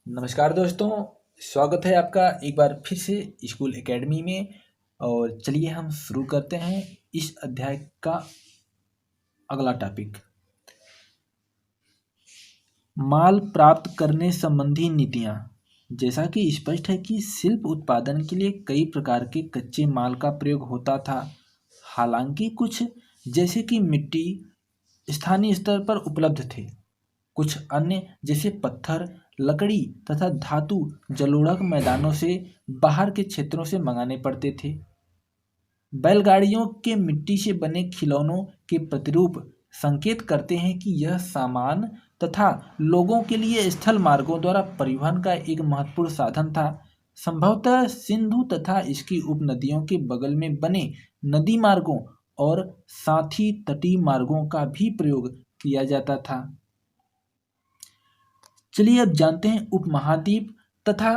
नमस्कार दोस्तों। स्वागत है आपका एक बार फिर से स्कूल एकेडमी में। और चलिए हम शुरू करते हैं इस अध्याय का अगला टॉपिक, माल प्राप्त करने संबंधी नीतियाँ। जैसा कि स्पष्ट है कि शिल्प उत्पादन के लिए कई प्रकार के कच्चे माल का प्रयोग होता था। हालांकि कुछ जैसे कि मिट्टी स्थानीय स्तर पर उपलब्ध थे, कुछ अन्य जैसे पत्थर, लकड़ी तथा धातु जलोढ़ मैदानों से बाहर के क्षेत्रों से मंगाने पड़ते थे। बैलगाड़ियों के मिट्टी से बने खिलौनों के प्रतिरूप संकेत करते हैं कि यह सामान तथा लोगों के लिए स्थल मार्गों द्वारा परिवहन का एक महत्वपूर्ण साधन था। संभवतः सिंधु तथा इसकी उपनदियों के बगल में बने नदी मार्गों और साथ ही तटीय मार्गों का भी प्रयोग किया जाता था। चलिए अब जानते हैं उपमहाद्वीप तथा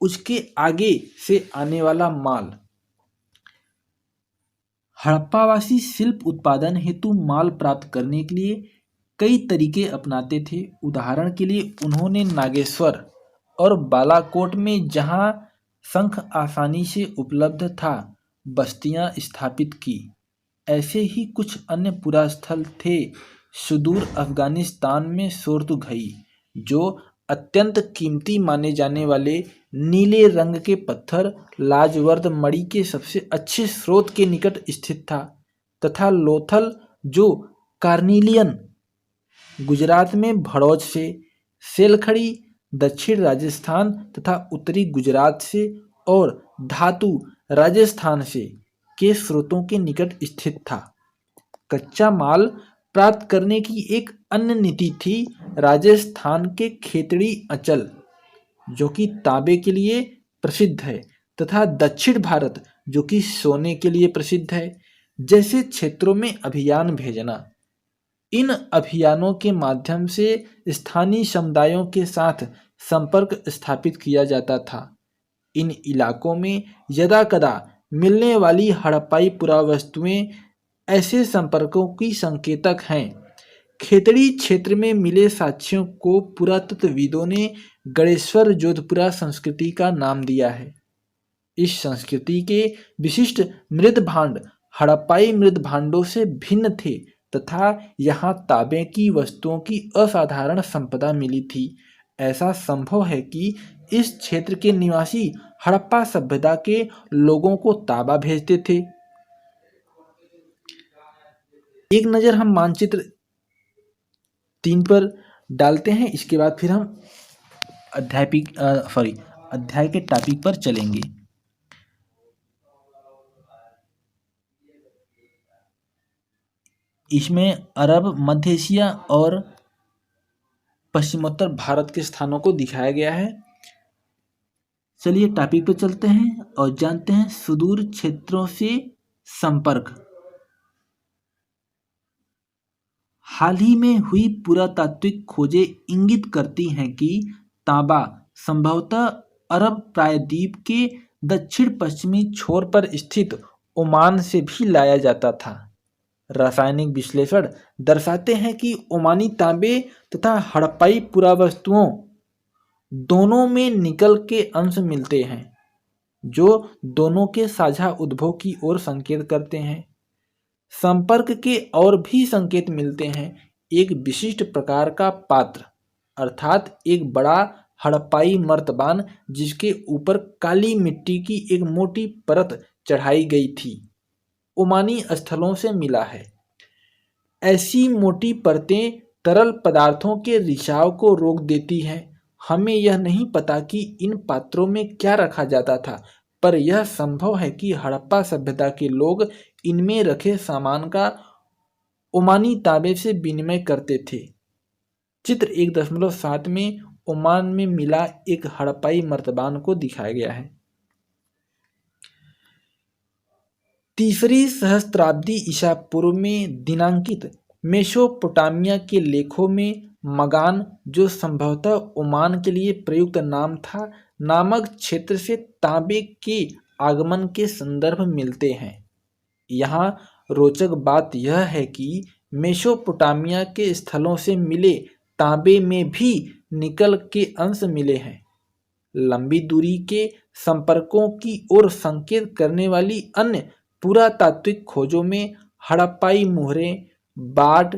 उसके आगे से आने वाला माल। हड़प्पावासी शिल्प उत्पादन हेतु माल प्राप्त करने के लिए कई तरीके अपनाते थे। उदाहरण के लिए उन्होंने नागेश्वर और बालाकोट में जहां शंख आसानी से उपलब्ध था बस्तियां स्थापित की। ऐसे ही कुछ अन्य पुरास्थल थे। सुदूर अफगानिस्तान में सोर्तुघई, जो अत्यंत कीमती माने जाने वाले नीले रंग के पत्थर लाजवर्द मणि के सबसे अच्छे स्रोत के निकट स्थित था, तथा लोथल, जो कार्निलियन गुजरात में भड़ौच से, सेलखड़ी दक्षिण राजस्थान तथा उत्तरी गुजरात से और धातु राजस्थान से के स्रोतों के निकट स्थित था। कच्चा माल प्राप्त करने की एक अन्य नीति थी राजस्थान के खेतड़ी अंचल, जो कि तांबे के लिए प्रसिद्ध है, तथा दक्षिण भारत, जो कि सोने के लिए प्रसिद्ध है, जैसे क्षेत्रों में अभियान भेजना। इन अभियानों के माध्यम से स्थानीय समुदायों के साथ संपर्क स्थापित किया जाता था। इन इलाकों में यदाकदा मिलने वाली हड़प्पाई पुरावस्तुएं ऐसे संपर्कों की संकेतक हैं। खेतड़ी क्षेत्र में मिले साक्ष्यों को पुरातत्वविदों ने गणेश्वर जोधपुरा संस्कृति का नाम दिया है। इस संस्कृति के विशिष्ट मृदभांड हड़प्पाई मृदभांडों से भिन्न थे तथा यहाँ तांबे की वस्तुओं की असाधारण संपदा मिली थी। ऐसा संभव है कि इस क्षेत्र के निवासी हड़प्पा सभ्यता के लोगों को तांबा भेजते थे। एक नज़र हम मानचित्र 3 पर डालते हैं, इसके बाद फिर हम अध्याय के टॉपिक पर चलेंगे। इसमें अरब, मध्य एशिया और पश्चिमोत्तर भारत के स्थानों को दिखाया गया है। चलिए टॉपिक पे चलते हैं और जानते हैं सुदूर क्षेत्रों से संपर्क। हाल ही में हुई पुरातात्विक खोजें इंगित करती हैं कि तांबा संभवतः अरब प्रायद्वीप के दक्षिण पश्चिमी छोर पर स्थित ओमान से भी लाया जाता था। रासायनिक विश्लेषण दर्शाते हैं कि ओमानी तांबे तथा हड़प्पाई पुरावस्तुओं दोनों में निकल के अंश मिलते हैं, जो दोनों के साझा उद्भव की ओर संकेत करते हैं। संपर्क के और भी संकेत मिलते हैं। एक विशिष्ट प्रकार का पात्र, अर्थात एक बड़ा हड़प्पाई मर्तबान जिसके ऊपर काली मिट्टी की एक मोटी परत चढ़ाई गई थी, ओमानी स्थलों से मिला है। ऐसी मोटी परतें तरल पदार्थों के रिसाव को रोक देती हैं। हमें यह नहीं पता कि इन पात्रों में क्या रखा जाता था, पर यह संभव है कि हड़प्पा सभ्यता के लोग इनमें रखे सामान का ओमानी तांबे से विनिमय करते थे। चित्र 1.7 में ओमान में मिला एक हड़प्पाई मर्तबान को दिखाया गया है। तीसरी सहस्त्राब्दी ईसा पूर्व में दिनांकित मेसोपोटामिया के लेखों में मगान, जो संभवतः ओमान के लिए प्रयुक्त नाम था, नामक क्षेत्र से तांबे के आगमन के संदर्भ मिलते हैं। यहाँ रोचक बात यह है कि मेसोपोटामिया के स्थलों से मिले तांबे में भी निकल के अंश मिले हैं। लंबी दूरी के संपर्कों की ओर संकेत करने वाली अन्य पुरातात्विक खोजों में हड़प्पाई मुहरें, बाढ़,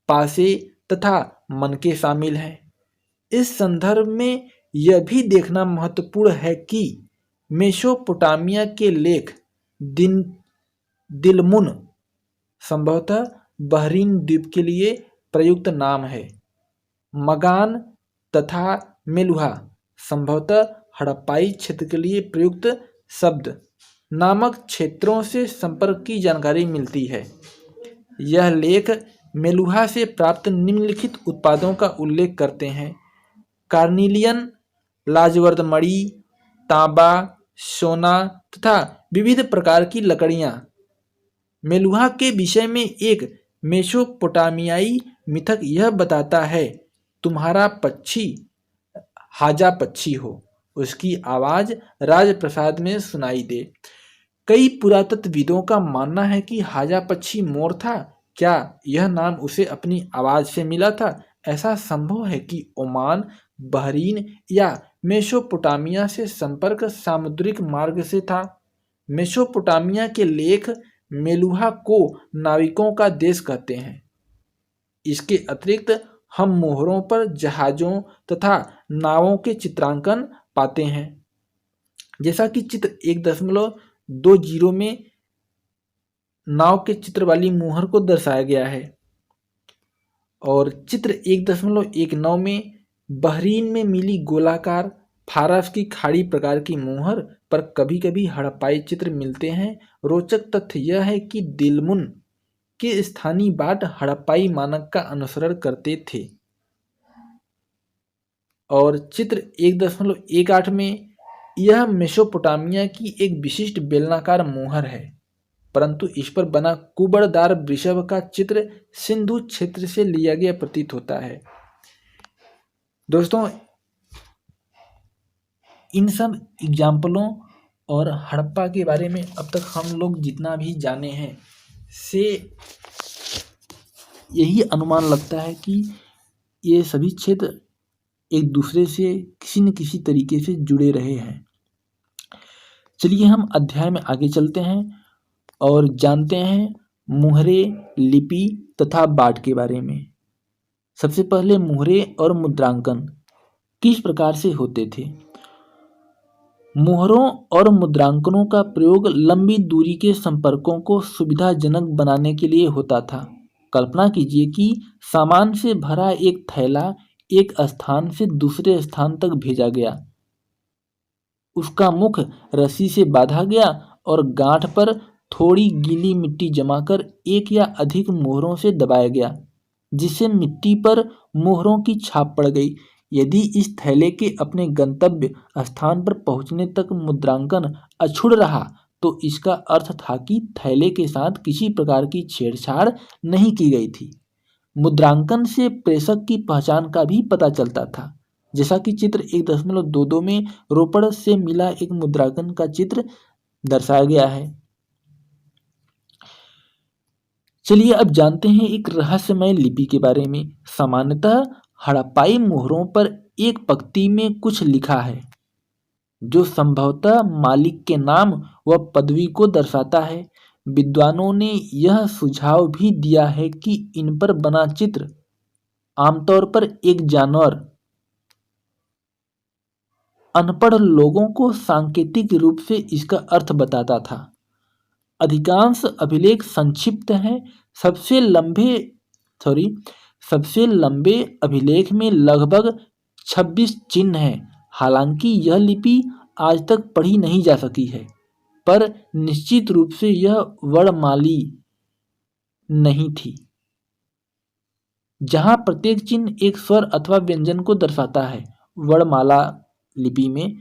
पासे तथा मनके शामिल हैं। इस संदर्भ में यह भी देखना महत्वपूर्ण है कि मेसोपोटामिया के लेख दिलमुन संभवतः बहरीन द्वीप के लिए प्रयुक्त नाम है। मगान तथा मेलुहा संभवतः हड़प्पाई क्षेत्र के लिए प्रयुक्त शब्द नामक क्षेत्रों से संपर्क की जानकारी मिलती है। यह लेख मेलुहा से प्राप्त निम्नलिखित उत्पादों का उल्लेख करते हैं: कार्निलियन, लाजवर्द मणि, तांबा, सोना तथा विविध प्रकार की लकड़ियां। मेलुहा के विषय में एक मेसोपोटामियाई मिथक यह बताता है, तुम्हारा पक्षी हाजा पक्षी हो, उसकी आवाज राजप्रसाद में सुनाई दे। कई पुरातत्वविदों का मानना है कि हाजा पक्षी मोर था। क्या यह नाम उसे अपनी आवाज से मिला था? ऐसा संभव है कि ओमान, बहरीन या मेसोपोटामिया से संपर्क सामुद्रिक मार्ग से था। मेसोपोटामिया के लेख मेलुहा को नाविकों का देश कहते हैं। इसके अतिरिक्त हम मोहरों पर जहाजों तथा नावों के चित्रांकन पाते हैं, जैसा कि चित्र 1.20 में नाव के चित्र वाली मोहर को दर्शाया गया है और चित्र 1.19 में बहरीन में मिली गोलाकार फारस की खाड़ी प्रकार की मोहर पर कभी कभी हड़प्पाई चित्र मिलते हैं। रोचक तथ्य यह है कि दिलमुन के स्थानीय बाट हड़प्पाई मानक का अनुसरण करते थे और चित्र 1.18 में यह मेसोपोटामिया की एक विशिष्ट बेलनाकार मोहर है, परंतु इस पर बना कुबड़दार वृषभ का चित्र सिंधु क्षेत्र से लिया गया प्रतीत होता है। दोस्तों, इन सब एग्जाम्पलों और हड़प्पा के बारे में अब तक हम लोग जितना भी जाने हैं से यही अनुमान लगता है कि ये सभी क्षेत्र एक दूसरे से किसी न किसी तरीके से जुड़े रहे हैं। चलिए हम अध्याय में आगे चलते हैं और जानते हैं मुहरे, लिपि तथा बाट के बारे में। सबसे पहले मुहरे और मुद्रांकन किस प्रकार से होते थे। मुहरों और मुद्रांकनों का प्रयोग लंबी दूरी के संपर्कों को सुविधाजनक बनाने के लिए होता था। कल्पना कीजिए कि सामान से भरा एक थैला एक स्थान से दूसरे स्थान तक भेजा गया। उसका मुख रस्सी से बांधा गया और गांठ पर थोड़ी गीली मिट्टी जमाकर एक या अधिक मोहरों से दबाया गया, जिससे मिट्टी पर मोहरों की छाप पड़ गई। यदि इस थैले के अपने गंतव्य स्थान पर पहुंचने तक मुद्रांकन अछूड़ रहा तो इसका अर्थ था कि थैले के साथ किसी प्रकार की छेड़छाड़ नहीं की गई थी। मुद्रांकन से प्रेषक की पहचान का भी पता चलता था, जैसा कि चित्र 1.22 में रोपड़ से मिला एक मुद्रांकन का चित्र दर्शाया गया है। चलिए अब जानते हैं एक रहस्यमय लिपि के बारे में। सामान्यतः हड़प्पाई मोहरों पर एक पंक्ति में कुछ लिखा है जो संभवतः मालिक के नाम व पदवी को दर्शाता है। विद्वानों ने यह सुझाव भी दिया है कि इन पर बना चित्र आमतौर पर एक जानवर अनपढ़ लोगों को सांकेतिक रूप से इसका अर्थ बताता था। अधिकांश अभिलेख संक्षिप्त हैं। सबसे लंबे अभिलेख में लगभग 26 चिन्ह हैं। हालांकि यह लिपि आज तक पढ़ी नहीं जा सकी है, पर निश्चित रूप से यह वर्णमाली नहीं थी, जहां प्रत्येक चिन्ह एक स्वर अथवा व्यंजन को दर्शाता है। वर्णमाला लिपि में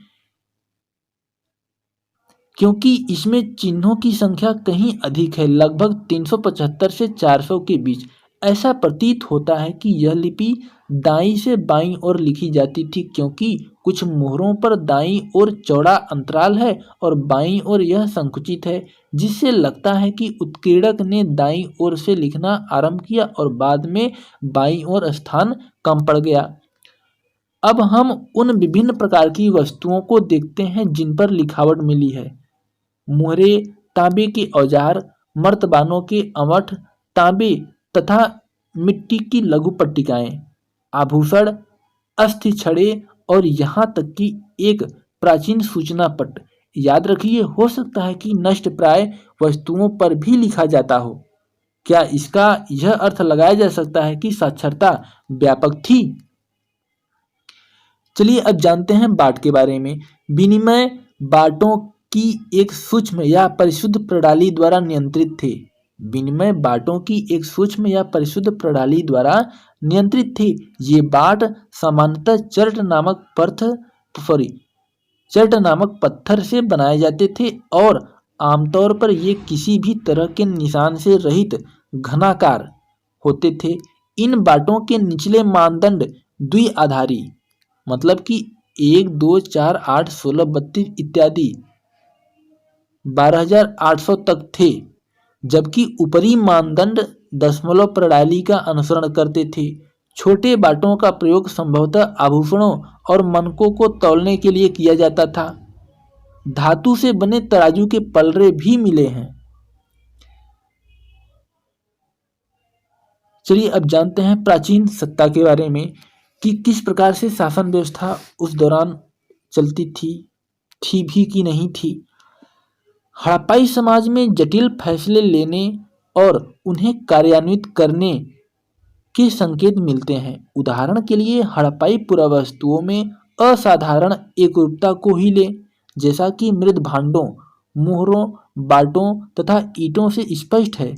क्योंकि इसमें चिन्हों की संख्या कहीं अधिक है, लगभग 375 से 400 के बीच, ऐसा प्रतीत होता है कि यह लिपि दाईं से बाईं ओर लिखी जाती थी, क्योंकि कुछ मोहरों पर दाईं ओर चौड़ा अंतराल है और बाईं ओर यह संकुचित है, जिससे लगता है कि उत्कीर्णक ने दाईं ओर से लिखना आरंभ किया और बाद में बाईं ओर स्थान कम पड़ गया। अब हम उन विभिन्न प्रकार की वस्तुओं को देखते हैं जिन पर लिखावट मिली है। मुहरे, तांबे के औजार, मर्तबानों के अमठ, तांबे तथा मिट्टी की लघु पट्टिकाएं, आभूषण, अस्थि छड़े और यहाँ तक कि एक प्राचीन सूचना पट। याद रखिए, हो सकता है कि नष्ट प्राय वस्तुओं पर भी लिखा जाता हो। क्या इसका यह अर्थ लगाया जा सकता है कि साक्षरता व्यापक थी? चलिए अब जानते हैं बाट के बारे में। विनिमय बाटों की एक सूक्ष्म या परिशुद्ध प्रणाली द्वारा नियंत्रित थे। विनिमय बाटों की एक सूक्ष्म या परिशुद्ध प्रणाली द्वारा नियंत्रित थे। ये बाट सामान्यतः चर्ट नामक पत्थर से बनाए जाते थे और आमतौर पर ये किसी भी तरह के निशान से रहित घनाकार होते थे। इन बाटों के निचले मानदंड द्विआधारी, मतलब कि 1, 2, 4, 8, 16, 32 इत्यादि 12,800 तक थे, जबकि ऊपरी मानदंड दशमलव प्रणाली का अनुसरण करते थे। छोटे बाटों का प्रयोग संभवतः आभूषणों और मनकों को तौलने के लिए किया जाता था। धातु से बने तराजू के पलड़े भी मिले हैं। चलिए अब जानते हैं प्राचीन सत्ता के बारे में कि किस प्रकार से शासन व्यवस्था उस दौरान चलती थी भी कि नहीं थी। हड़प्पाई समाज में जटिल फैसले लेने और उन्हें कार्यान्वित करने के संकेत मिलते हैं। उदाहरण के लिए हड़प्पाई पुरावस्तुओं में असाधारण एकरूपता को ही ले, जैसा कि मृद भांडों, मुहरों, बाटों तथा ईंटों से स्पष्ट है।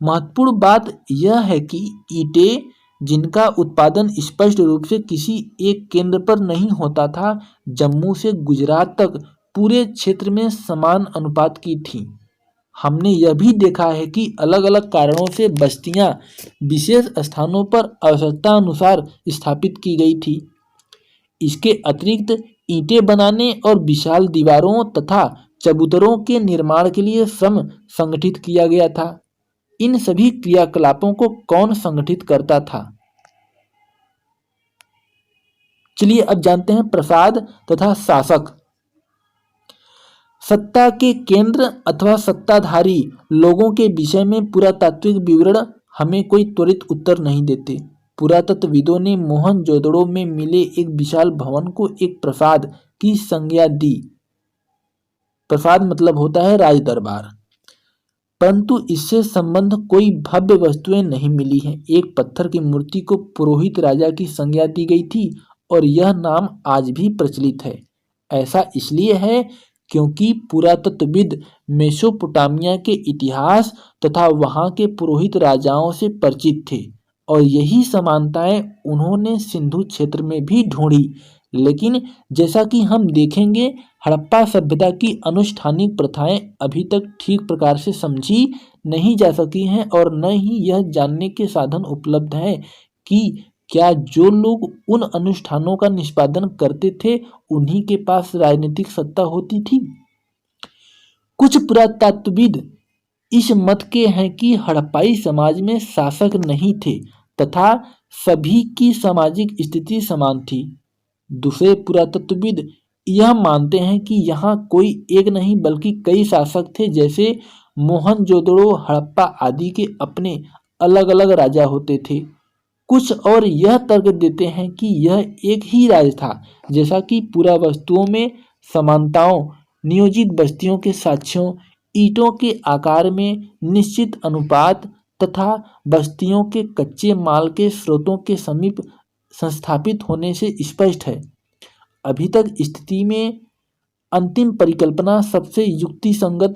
महत्वपूर्ण बात यह है कि ईंटें, जिनका उत्पादन स्पष्ट रूप से किसी एक केंद्र पर नहीं होता था, जम्मू से गुजरात तक पूरे क्षेत्र में समान अनुपात की थीं। हमने यह भी देखा है कि अलग अलग कारणों से बस्तियां विशेष स्थानों पर आवश्यकता अनुसार स्थापित की गई थी। इसके अतिरिक्त ईंटें बनाने और विशाल दीवारों तथा चबूतरों के निर्माण के लिए श्रम संगठित किया गया था। इन सभी क्रियाकलापों को कौन संगठित करता था? चलिए अब जानते हैं प्रसाद तथा शासक। सत्ता के केंद्र अथवा सत्ताधारी लोगों के विषय में पुरातात्विक विवरण हमें कोई त्वरित उत्तर नहीं देते। पुरातत्वविदों ने मोहनजोदड़ो में मिले एक विशाल भवन को एक प्रसाद की संज्ञा दी। प्रसाद मतलब होता है राज दरबार, परंतु इससे संबंध कोई भव्य वस्तुएं नहीं मिली हैं। एक पत्थर की मूर्ति को पुरोहित राजा की संज्ञा दी गई थी और यह नाम आज भी प्रचलित है। ऐसा इसलिए है क्योंकि पुरातत्वविद मेसोपोटामिया के इतिहास तथा वहां के पुरोहित राजाओं से परिचित थे और यही समानताएं उन्होंने सिंधु क्षेत्र में भी ढूंढी। लेकिन जैसा कि हम देखेंगे, हड़प्पा सभ्यता की अनुष्ठानिक प्रथाएं अभी तक ठीक प्रकार से समझी नहीं जा सकी हैं और न ही यह जानने के साधन उपलब्ध हैं कि क्या जो लोग उन अनुष्ठानों का निष्पादन करते थे उन्हीं के पास राजनीतिक सत्ता होती थी। कुछ पुरातत्वविद इस मत के हैं कि हड़प्पाई समाज में शासक नहीं थे तथा सभी की सामाजिक स्थिति समान थी। दूसरे पुरातत्वविद यह मानते हैं कि यहाँ कोई एक नहीं बल्कि कई शासक थे, जैसे मोहनजोदड़ो, हड़प्पा आदि के अपने अलग अलग राजा होते थे। कुछ और यह तर्क देते हैं कि यह एक ही राज था, जैसा कि पुरावस्तुओं में समानताओं, नियोजित बस्तियों के साक्ष्यों, ईंटों के आकार में निश्चित अनुपात तथा बस्तियों के कच्चे माल के स्रोतों के समीप संस्थापित होने से स्पष्ट है। अभी तक स्थिति में अंतिम परिकल्पना सबसे युक्तिसंगत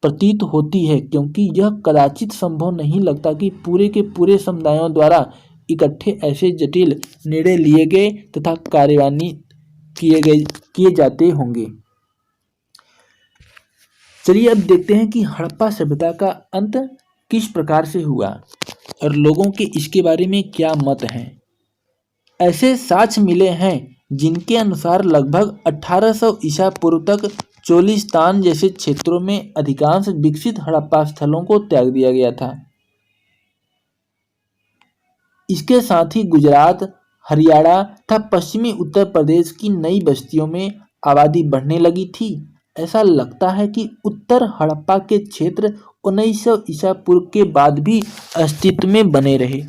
प्रतीत होती है, क्योंकि यह कदाचित संभव नहीं लगता कि पूरे के पूरे समुदायों द्वारा इकट्ठे ऐसे जटिल निर्णय लिए गए तथा कार्यान्वित किए जाते होंगे। चलिए अब देखते हैं कि हड़प्पा सभ्यता का अंत किस प्रकार से हुआ और लोगों के इसके बारे में क्या मत हैं। ऐसे साक्ष्य मिले हैं जिनके अनुसार लगभग 1800 ईसा पूर्व तक चोलिस्तान जैसे क्षेत्रों में अधिकांश विकसित हड़प्पा स्थलों को त्याग दिया गया था। इसके साथ ही गुजरात, हरियाणा तथा पश्चिमी उत्तर प्रदेश की नई बस्तियों में आबादी बढ़ने लगी थी। ऐसा लगता है कि उत्तर हड़प्पा के क्षेत्र 1900 ईसा पूर्व के बाद भी अस्तित्व में बने रहे।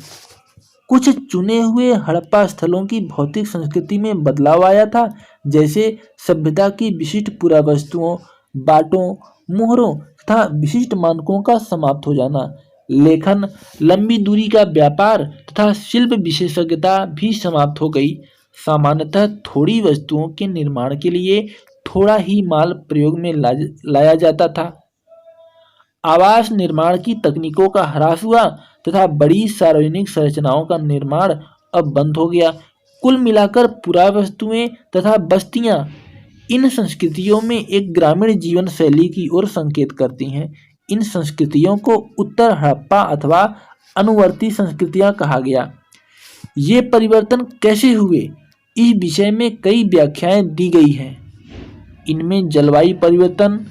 कुछ चुने हुए हड़प्पा स्थलों की भौतिक संस्कृति में बदलाव आया था, जैसे सभ्यता की विशिष्ट पुरावस्तुओं, बाटों, मोहरों तथा विशिष्ट मानकों का समाप्त हो जाना। लेखन, लंबी दूरी का व्यापार तथा शिल्प विशेषज्ञता भी समाप्त हो गई। सामान्यतः थोड़ी वस्तुओं के निर्माण के लिए थोड़ा ही माल प्रयोग में लाया जाता था। आवास निर्माण की तकनीकों का ह्रास हुआ तथा बड़ी सार्वजनिक संरचनाओं का निर्माण अब बंद हो गया। कुल मिलाकर पुरावस्तुएं तथा बस्तियां इन संस्कृतियों में एक ग्रामीण जीवन शैली की ओर संकेत करती हैं। इन संस्कृतियों को उत्तर हड़प्पा अथवा अनुवर्ती संस्कृतियां कहा गया। ये परिवर्तन कैसे हुए, इस विषय में कई व्याख्याएं दी गई हैं। इनमें जलवायु परिवर्तन,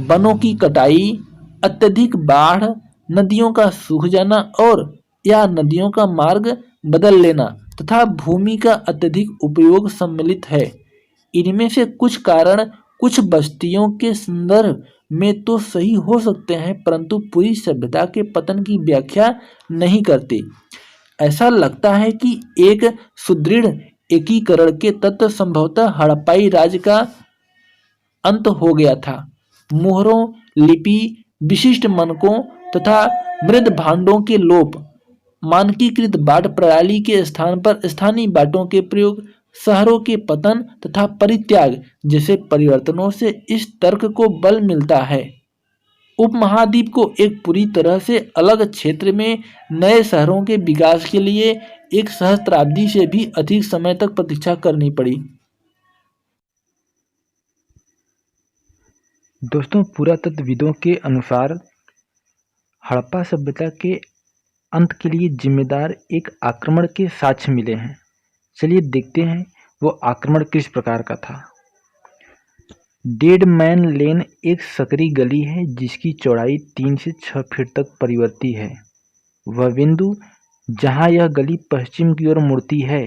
वनों की कटाई, अत्यधिक बाढ़, नदियों का सूख जाना और या नदियों का मार्ग बदल लेना तथा भूमि का अत्यधिक उपयोग सम्मिलित है। इनमें से कुछ कारण कुछ बस्तियों के संदर्भ में तो सही हो सकते हैं, परंतु पूरी सभ्यता के पतन की व्याख्या नहीं करते। ऐसा लगता है कि एक सुदृढ़ एकीकरण के तत्व संभवतः हड़प्पाई राज्य का अंत हो गया था। मोहरों, लिपि, विशिष्ट मानकों तथा मृद भांडों के लोप, मानकीकृत बाट प्रणाली के स्थान पर स्थानीय बाटों के प्रयोग, शहरों के पतन तथा परित्याग जैसे परिवर्तनों से इस तर्क को बल मिलता है। उपमहाद्वीप को एक पूरी तरह से अलग क्षेत्र में नए शहरों के विकास के लिए एक सहस्त्राब्दी से भी अधिक समय तक प्रतीक्षा करनी पड़ी। दोस्तों, पुरातत्वविदों के अनुसार हड़प्पा सभ्यता के अंत के लिए जिम्मेदार एक आक्रमण के साक्ष्य मिले हैं। चलिए देखते हैं वो आक्रमण किस प्रकार का था। डेड मैन लेन एक सकरी गली है जिसकी चौड़ाई 3 से 6 फीट तक परिवर्ती है। वह बिंदु जहां यह गली पश्चिम की ओर मुड़ती है,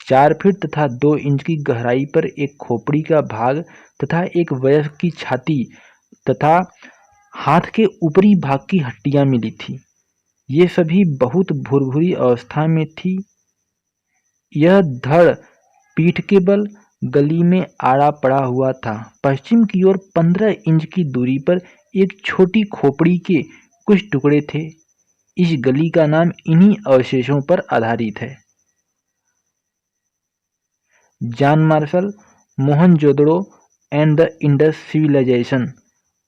4 फीट तथा 2 इंच की गहराई पर एक खोपड़ी का भाग तथा एक वयस्क की छाती तथा हाथ के ऊपरी भाग की हड्डियां मिली थी। ये सभी बहुत भुरभुरी अवस्था में थी। यह धड़ पीठ के बल गली में आड़ा पड़ा हुआ था। पश्चिम की ओर 15 इंच की दूरी पर एक छोटी खोपड़ी के कुछ टुकड़े थे। इस गली का नाम इन्हीं अवशेषों पर आधारित है। John Marshall, Mohenjodaro and the Indus civilisation,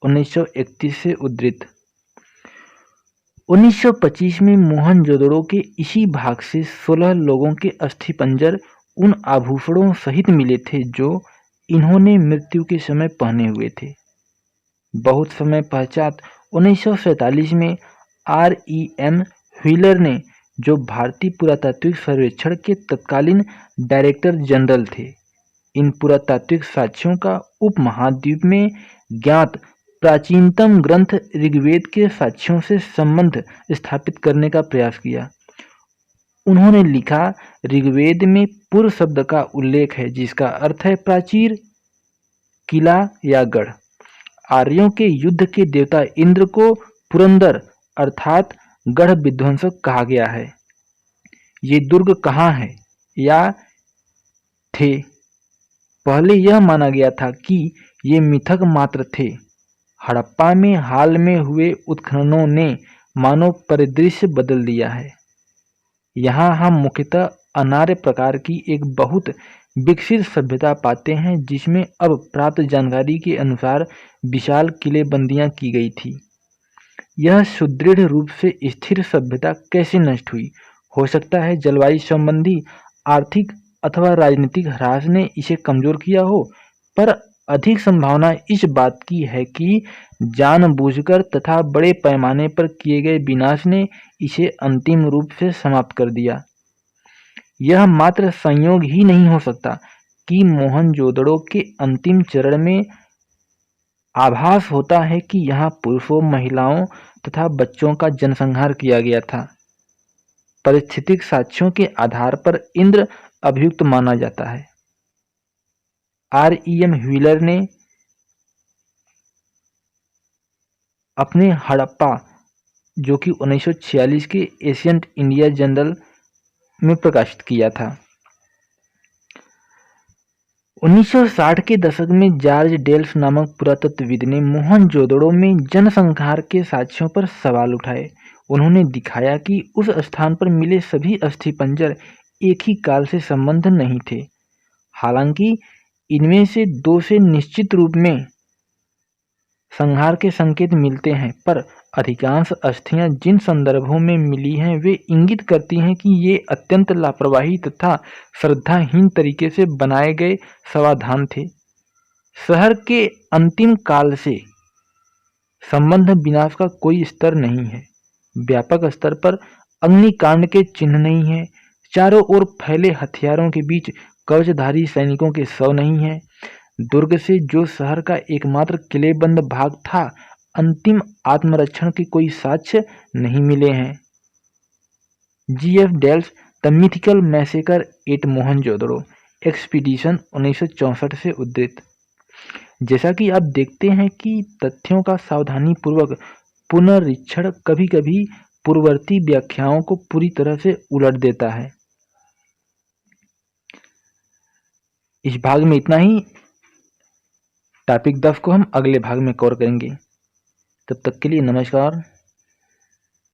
1931 से उद्धृत। 1925 में मोहनजोदड़ो के इसी भाग से 16 लोगों के अस्थिपंजर उन आभूषणों सहित मिले थे जो इन्होंने मृत्यु के समय पहने हुए थे। बहुत समय पश्चात 1947 में REM व्हीलर ने, जो भारतीय पुरातात्विक सर्वेक्षण के तत्कालीन डायरेक्टर जनरल थे, इन पुरातात्विक साक्ष्यों का उपमहाद्वीप में ज्ञात प्राचीनतम ग्रंथ ऋग्वेद के साक्ष्यों से संबंध स्थापित करने का प्रयास किया। उन्होंने लिखा, ऋग्वेद में पुर शब्द का उल्लेख है जिसका अर्थ है प्राचीर, किला या गढ़। आर्यों के युद्ध के देवता इंद्र को पुरंदर अर्थात गढ़ विध्वंसक कहा गया है। ये दुर्ग कहाँ है या थे? पहले यह माना गया था कि ये मिथक मात्र थे। हड़प्पा में हाल में हुए उत्खननों ने मानव परिदृश्य बदल दिया है। यहाँ हम मुख्यतः अनार्य प्रकार की एक बहुत विकसित सभ्यता पाते हैं जिसमें अब प्राप्त जानकारी के अनुसार विशाल किलेबंदियां की गई थी। यह सुदृढ़ रूप से स्थिर सभ्यता कैसे नष्ट हुई? हो सकता है जलवायु संबंधी, आर्थिक अथवा राजनीतिक ह्रास ने इसे कमजोर किया हो, पर अधिक संभावना इस बात की है कि जानबूझकर तथा बड़े पैमाने पर किए गए विनाश ने इसे अंतिम रूप से समाप्त कर दिया। यह मात्र संयोग ही नहीं हो सकता कि मोहनजोदड़ो के अंतिम चरण में आभास होता है कि यहाँ पुरुषों, महिलाओं तथा बच्चों का जनसंहार किया गया था। पारिस्थितिक साक्ष्यों के आधार पर इंद्र अभियुक्त माना जाता है। R.E.M. व्हीलर ने अपने हड़प्पा, जो कि 1946 के एशियंट इंडिया जर्नल में प्रकाशित किया था। 1960 के दशक में जॉर्ज डेल्स नामक पुरातत्वविद ने मोहनजोदड़ो में जनसंहार के साक्ष्यों पर सवाल उठाए। उन्होंने दिखाया कि उस स्थान पर मिले सभी अस्थिपंजर एक ही काल से संबद्ध नहीं थे। हालांकि इनमें से दो से निश्चित रूप में संहार के संकेत मिलते हैं, पर अधिकांश अस्थियां जिन संदर्भों में मिली हैं वे इंगित करती हैं कि ये अत्यंत लापरवाही तथा श्रद्धाहीन तरीके से बनाए गए समाधान थे। शहर के अंतिम काल से संबंध विनाश का कोई स्तर नहीं है। व्यापक स्तर पर अग्निकांड के चिन्ह नहीं है। चारों ओर फैले हथियारों के बीच कवचधारी सैनिकों के शव नहीं है। दुर्ग से जो शहर का एकमात्र किलेबंद भाग था, अंतिम आत्मरक्षण के कोई साक्ष्य नहीं मिले हैं। G.F. Dales the mythical massacre at Mohenjodaro expedition 1964 से उद्धृत। जैसा कि आप देखते हैं कि तथ्यों का सावधानीपूर्वक पुनरीक्षण कभी-कभी पूर्ववर्ती व्याख्याओं को पूरी तरह से उलट देता है। इस भाग में इतना ही। टॉपिक 10 को हम अगले भाग में कवर करेंगे। तब तक के लिए नमस्कार।